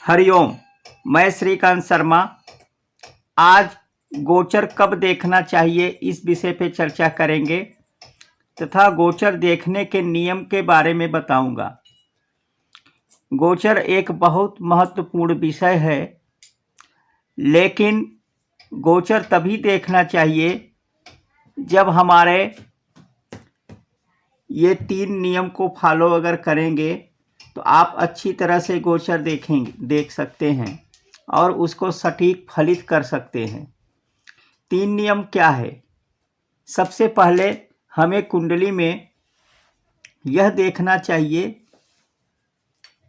हरिओम। मैं श्रीकांत शर्मा आज गोचर कब देखना चाहिए इस विषय पे चर्चा करेंगे तथा गोचर देखने के नियम के बारे में बताऊंगा। गोचर एक बहुत महत्वपूर्ण विषय है, लेकिन गोचर तभी देखना चाहिए जब हमारे ये 3 नियम को फॉलो अगर करेंगे तो आप अच्छी तरह से गोचर देख सकते हैं और उसको सटीक फलित कर सकते हैं। 3 नियम क्या है? सबसे पहले हमें कुंडली में यह देखना चाहिए,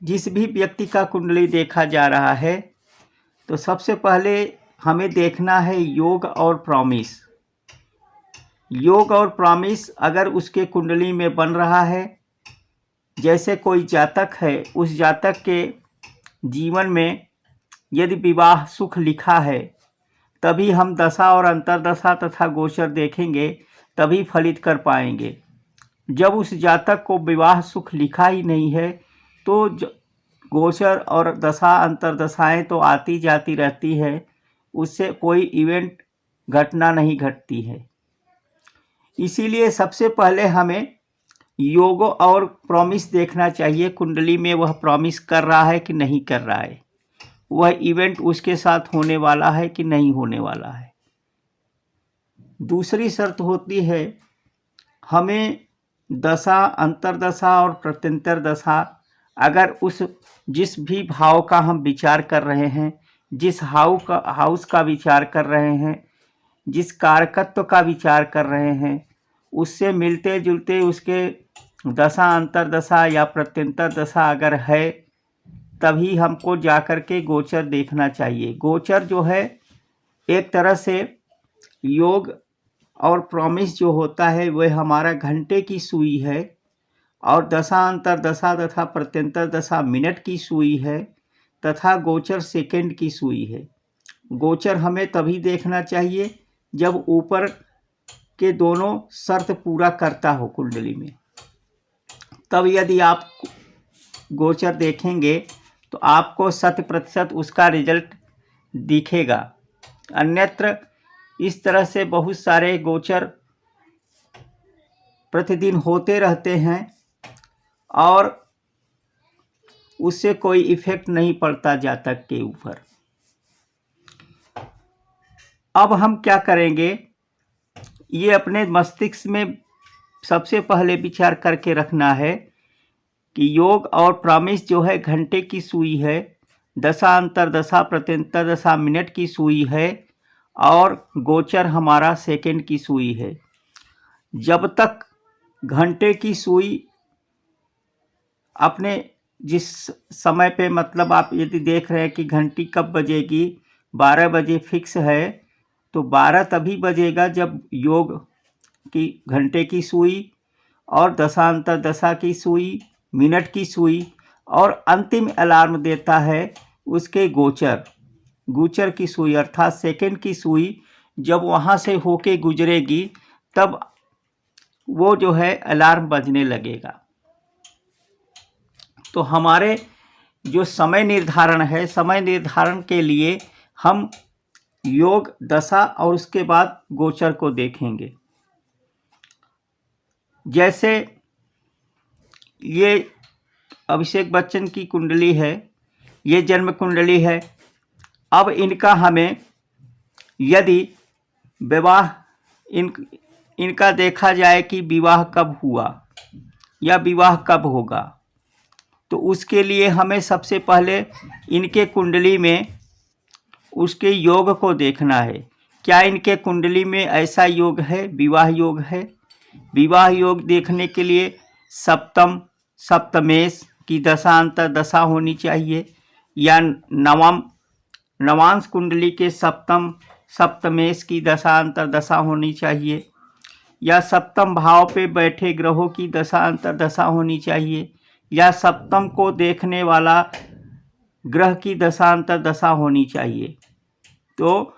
जिस भी व्यक्ति का कुंडली देखा जा रहा है तो सबसे पहले हमें देखना है योग और प्रॉमिस। योग और प्रॉमिस अगर उसके कुंडली में बन रहा है, जैसे कोई जातक है, उस जातक के जीवन में यदि विवाह सुख लिखा है, तभी हम दशा और अंतर्दशा तथा गोचर देखेंगे, तभी फलित कर पाएंगे। जब उस जातक को विवाह सुख लिखा ही नहीं है तो गोचर और दशा अंतर्दशाएं तो आती जाती रहती है, उससे कोई इवेंट घटना नहीं घटती है। इसीलिए सबसे पहले हमें योग और प्रॉमिस देखना चाहिए, कुंडली में वह प्रॉमिस कर रहा है कि नहीं कर रहा है, वह इवेंट उसके साथ होने वाला है कि नहीं होने वाला है। दूसरी शर्त होती है, हमें दशा, अंतर्दशा और प्रत्यंतर दशा अगर उस जिस भी भाव का हम विचार कर रहे हैं, जिस हाउस का विचार कर रहे हैं, जिस कारकत्व का विचार कर रहे हैं, उससे मिलते जुलते उसके दशा, अंतर्दशा या प्रत्यंतर दशा अगर है, तभी हमको जाकर के गोचर देखना चाहिए। गोचर जो है एक तरह से योग और प्रॉमिस जो होता है वह हमारा घंटे की सुई है, और दशा, अंतर्दशा तथा प्रत्यंतर दशा मिनट की सुई है, तथा गोचर सेकंड की सुई है। गोचर हमें तभी देखना चाहिए जब ऊपर के दोनों शर्त पूरा करता हो कुंडली में, तब यदि आप गोचर देखेंगे तो आपको 100% उसका रिजल्ट दिखेगा। अन्यत्र इस तरह से बहुत सारे गोचर प्रतिदिन होते रहते हैं और उससे कोई इफेक्ट नहीं पड़ता जातक के ऊपर। अब हम क्या करेंगे, ये अपने मस्तिष्क में सबसे पहले विचार करके रखना है कि योग और प्रॉमिस जो है घंटे की सुई है, दशा, अंतर्दशा, प्रत्यंतर दशा मिनट की सुई है, और गोचर हमारा सेकंड की सुई है। जब तक घंटे की सुई अपने जिस समय पे, मतलब आप यदि देख रहे हैं कि घंटी कब बजेगी, 12 बजे फिक्स है, तो 12 तभी बजेगा जब योग की घंटे की सुई और दशांतर दशा की सुई, मिनट की सुई और अंतिम अलार्म देता है उसके गोचर की सुई अर्थात सेकंड की सुई जब वहाँ से होके गुजरेगी, तब वो जो है अलार्म बजने लगेगा। तो हमारे जो समय निर्धारण है, समय निर्धारण के लिए हम योग, दशा और उसके बाद गोचर को देखेंगे। जैसे ये अभिषेक बच्चन की कुंडली है, ये जन्म कुंडली है। अब इनका हमें यदि विवाह इनका देखा जाए कि विवाह कब हुआ या विवाह कब होगा, तो उसके लिए हमें सबसे पहले इनके कुंडली में उसके योग को देखना है। क्या इनके कुंडली में ऐसा योग है, विवाह योग है? विवाह योग देखने के लिए सप्तम, सप्तमेश की दशा, अंतर्दशा होनी चाहिए, या नवांश कुंडली के सप्तम, सप्तमेश की दशा, अंतर्दशा होनी चाहिए, या सप्तम भाव पे बैठे ग्रहों की दशा, अंतर्दशा होनी चाहिए, या सप्तम को देखने वाला ग्रह की दशा, अंतर्दशा होनी चाहिए। तो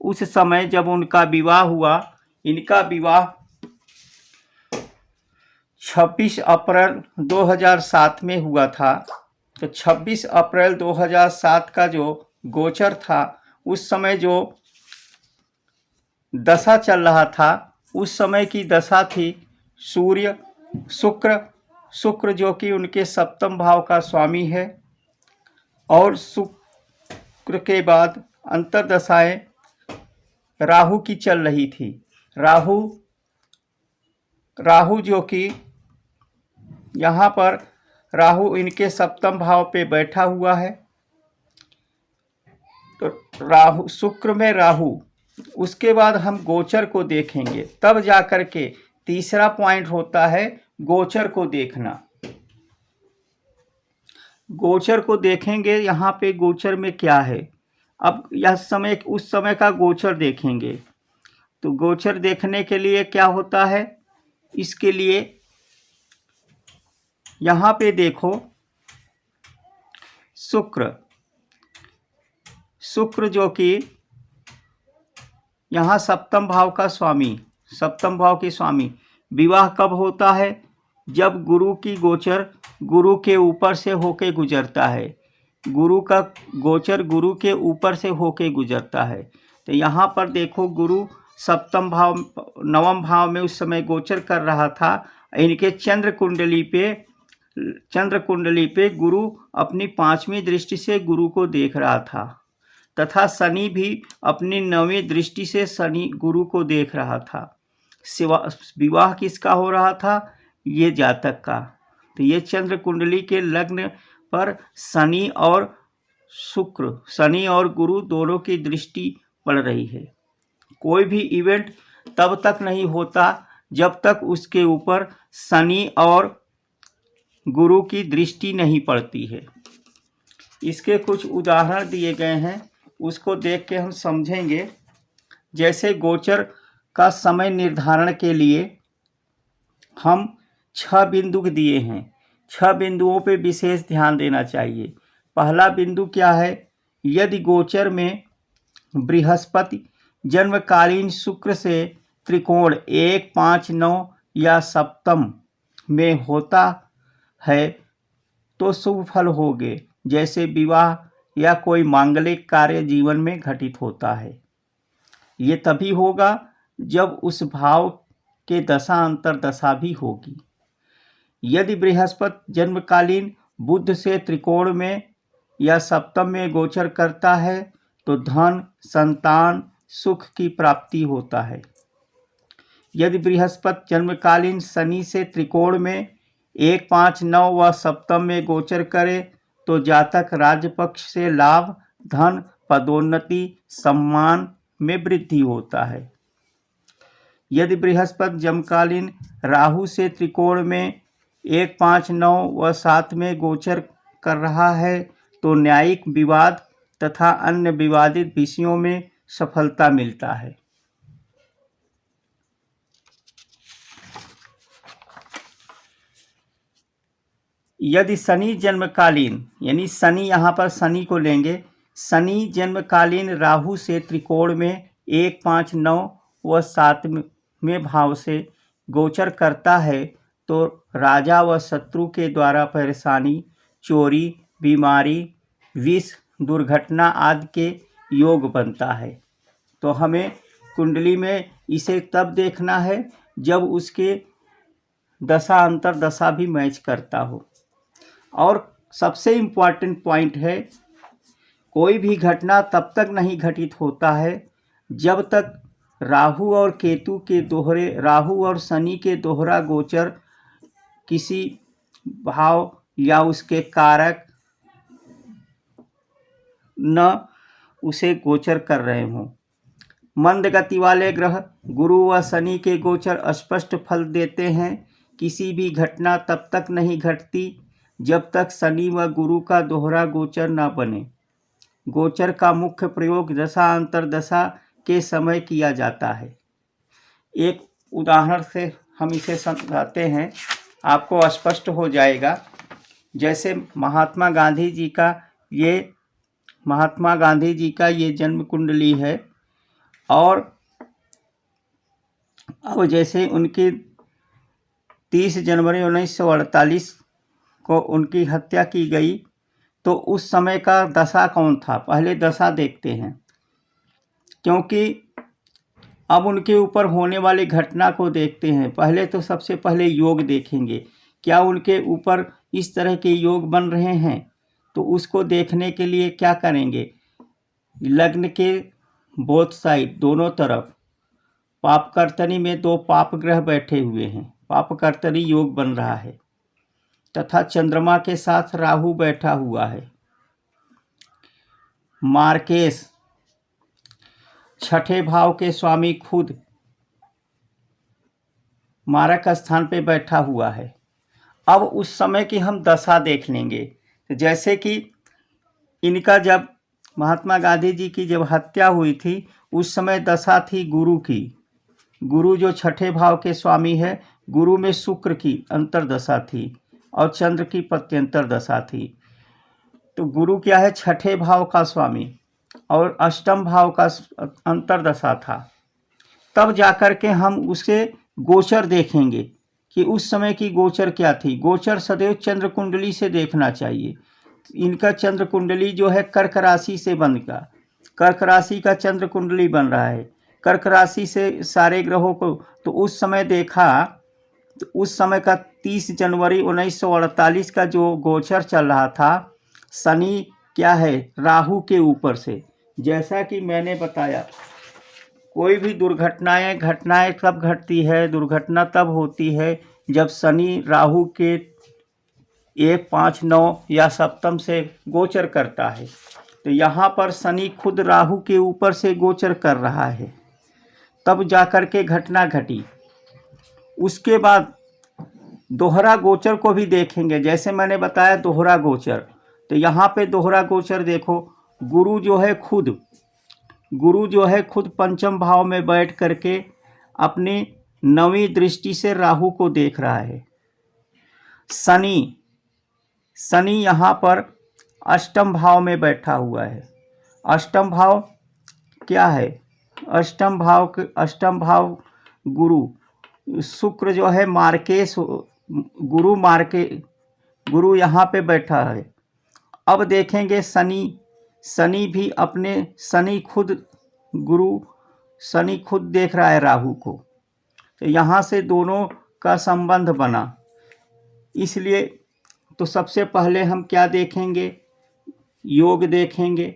उस समय जब उनका विवाह हुआ, इनका विवाह 26 अप्रैल 2007 में हुआ था, तो 26 अप्रैल 2007 का जो गोचर था, उस समय जो दशा चल रहा था, उस समय की दशा थी सूर्य शुक्र जो कि उनके सप्तम भाव का स्वामी है, और शुक्र के बाद अंतर्दशाएं राहु की चल रही थी। राहु जो कि यहाँ पर राहु इनके सप्तम भाव पे बैठा हुआ है। तो शुक्र में राहु, उसके बाद हम गोचर को देखेंगे, तब जाकर के तीसरा पॉइंट होता है गोचर को देखना। गोचर को देखेंगे, यहाँ पे गोचर में क्या है। अब यह समय उस समय का गोचर देखेंगे। तो गोचर देखने के लिए क्या होता है, इसके लिए यहाँ पे देखो शुक्र जो कि यहाँ सप्तम भाव का स्वामी, सप्तम भाव के स्वामी। विवाह कब होता है, जब गुरु की गोचर गुरु के ऊपर से होके गुजरता है। गुरु का गोचर गुरु के ऊपर से होके गुजरता है। तो यहाँ पर देखो गुरु सप्तम भाव नवम भाव में उस समय गोचर कर रहा था। इनके चंद्र कुंडली पे गुरु अपनी 5वीं दृष्टि से गुरु को देख रहा था, तथा शनि भी अपनी 9वीं दृष्टि से शनि गुरु को देख रहा था। विवाह किसका हो रहा था, ये जातक का। तो ये चंद्र कुंडली के लग्न पर शनि और गुरु दोनों की दृष्टि पड़ रही है। कोई भी इवेंट तब तक नहीं होता जब तक उसके ऊपर शनि और गुरु की दृष्टि नहीं पड़ती है। इसके कुछ उदाहरण दिए गए हैं, उसको देख के हम समझेंगे। जैसे गोचर का समय निर्धारण के लिए हम 6 बिंदु दिए हैं। 6 बिंदुओं पे विशेष ध्यान देना चाहिए। पहला बिंदु क्या है, यदि गोचर में बृहस्पति जन्मकालीन शुक्र से त्रिकोण 1, 5, 9 या सप्तम में होता है तो शुभ फल होंगे, जैसे विवाह या कोई मांगलिक कार्य जीवन में घटित होता है। ये तभी होगा जब उस भाव के दशा अंतर्दशा भी होगी। यदि बृहस्पति जन्मकालीन बुध से त्रिकोण में या सप्तम में गोचर करता है तो धन, संतान, सुख की प्राप्ति होता है। यदि बृहस्पति जन्मकालीन शनि से त्रिकोण में 1, 5, 9 व सप्तम में गोचर करे तो जातक राज्य पक्ष से लाभ, धन, पदोन्नति, सम्मान में वृद्धि होता है। यदि बृहस्पति जन्मकालीन राहु से त्रिकोण में 1, 5, 9 व 7 में गोचर कर रहा है तो न्यायिक विवाद तथा अन्य विवादित विषयों में सफलता मिलता है। यदि शनि जन्मकालीन, यानी शनि, यहाँ पर शनि को लेंगे, शनि जन्मकालीन राहु से त्रिकोण में 1, 5, 9 व 7 में भाव से गोचर करता है तो राजा व शत्रु के द्वारा परेशानी, चोरी, बीमारी, विष, दुर्घटना आदि के योग बनता है। तो हमें कुंडली में इसे तब देखना है जब उसके दशा अंतर्दशा भी मैच करता हो। और सबसे इम्पॉर्टेंट पॉइंट है, कोई भी घटना तब तक नहीं घटित होता है जब तक राहु और शनि के दोहरा गोचर किसी भाव या उसके कारक न उसे गोचर कर रहे हों। मंद गति वाले ग्रह गुरु व शनि के गोचर स्पष्ट फल देते हैं। किसी भी घटना तब तक नहीं घटती जब तक शनि व गुरु का दोहरा गोचर न बने। गोचर का मुख्य प्रयोग दशा अंतर्दशा के समय किया जाता है। एक उदाहरण से हम इसे समझाते हैं, आपको स्पष्ट हो जाएगा। जैसे महात्मा गांधी जी का ये जन्म कुंडली है, और अब जैसे उनकी 30 जनवरी 1948 को उनकी हत्या की गई, तो उस समय का दशा कौन था, पहले दशा देखते हैं, क्योंकि अब उनके ऊपर होने वाली घटना को देखते हैं। पहले तो सबसे पहले योग देखेंगे, क्या उनके ऊपर इस तरह के योग बन रहे हैं। तो उसको देखने के लिए क्या करेंगे, लग्न के बोथ साइड, दोनों तरफ पापकर्तनी में 2 पाप ग्रह बैठे हुए हैं, पापकर्तनी योग बन रहा है, तथा चंद्रमा के साथ राहु बैठा हुआ है। मार्केश 6ठे भाव के स्वामी खुद मारक स्थान पे बैठा हुआ है। अब उस समय की हम दशा देख लेंगे। जैसे कि इनका जब महात्मा गांधी जी की जब हत्या हुई थी, उस समय दशा थी गुरु की। गुरु जो 6ठे भाव के स्वामी है, गुरु में शुक्र की अंतर्दशा थी और चंद्र की प्रत्यंतर दशा थी। तो गुरु क्या है, 6ठे भाव का स्वामी और अष्टम भाव का अंतर्दशा था। तब जाकर के हम उसे गोचर देखेंगे कि उस समय की गोचर क्या थी। गोचर सदैव चंद्र कुंडली से देखना चाहिए। इनका चंद्र कुंडली जो है कर्क राशि से बनेगा, कर्क राशि का चंद्र कुंडली बन रहा है, कर्क राशि से सारे ग्रहों को। तो उस समय देखा, तो उस समय का 30 जनवरी 1948 का जो गोचर चल रहा था, शनि क्या है, राहु के ऊपर से। जैसा कि मैंने बताया, कोई भी घटनाएं कब घटती है, दुर्घटना तब होती है जब शनि राहु के 1, 5, 9 या सप्तम से गोचर करता है। तो यहाँ पर शनि खुद राहु के ऊपर से गोचर कर रहा है, तब जाकर के घटना घटी। उसके बाद दोहरा गोचर को भी देखेंगे। जैसे मैंने बताया दोहरा गोचर, तो यहाँ पे दोहरा गोचर देखो, गुरु जो है खुद पंचम भाव में बैठ करके अपनी 9वीं दृष्टि से राहु को देख रहा है। शनि यहाँ पर अष्टम भाव में बैठा हुआ है। अष्टम भाव क्या है, अष्टम भाव गुरु, शुक्र जो है मार्केश, गुरु यहाँ पे बैठा है। अब देखेंगे शनि भी अपने, शनि खुद देख रहा है राहु को। तो यहाँ से दोनों का संबंध बना। इसलिए तो सबसे पहले हम क्या देखेंगे, योग देखेंगे।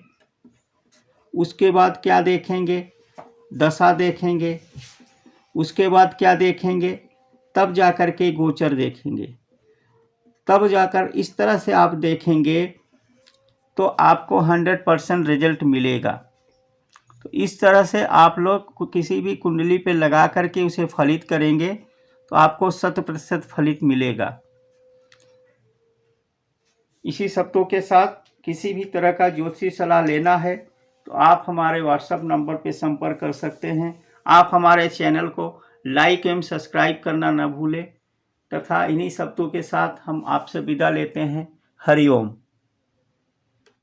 उसके बाद क्या देखेंगे, दशा देखेंगे। उसके बाद क्या देखेंगे, तब जाकर के गोचर देखेंगे। तब जाकर इस तरह से आप देखेंगे तो आपको 100% रिजल्ट मिलेगा। तो इस तरह से आप लोग किसी भी कुंडली पे लगा करके उसे फलित करेंगे तो आपको 100% फलित मिलेगा। इसी शब्दों के साथ किसी भी तरह का ज्योतिषी सलाह लेना है तो आप हमारे व्हाट्सएप नंबर पे संपर्क कर सकते हैं। आप हमारे चैनल को लाइक एवं सब्सक्राइब करना न भूलें। तथा इन्हीं शब्दों के साथ हम आपसे विदा लेते हैं। हरिओम।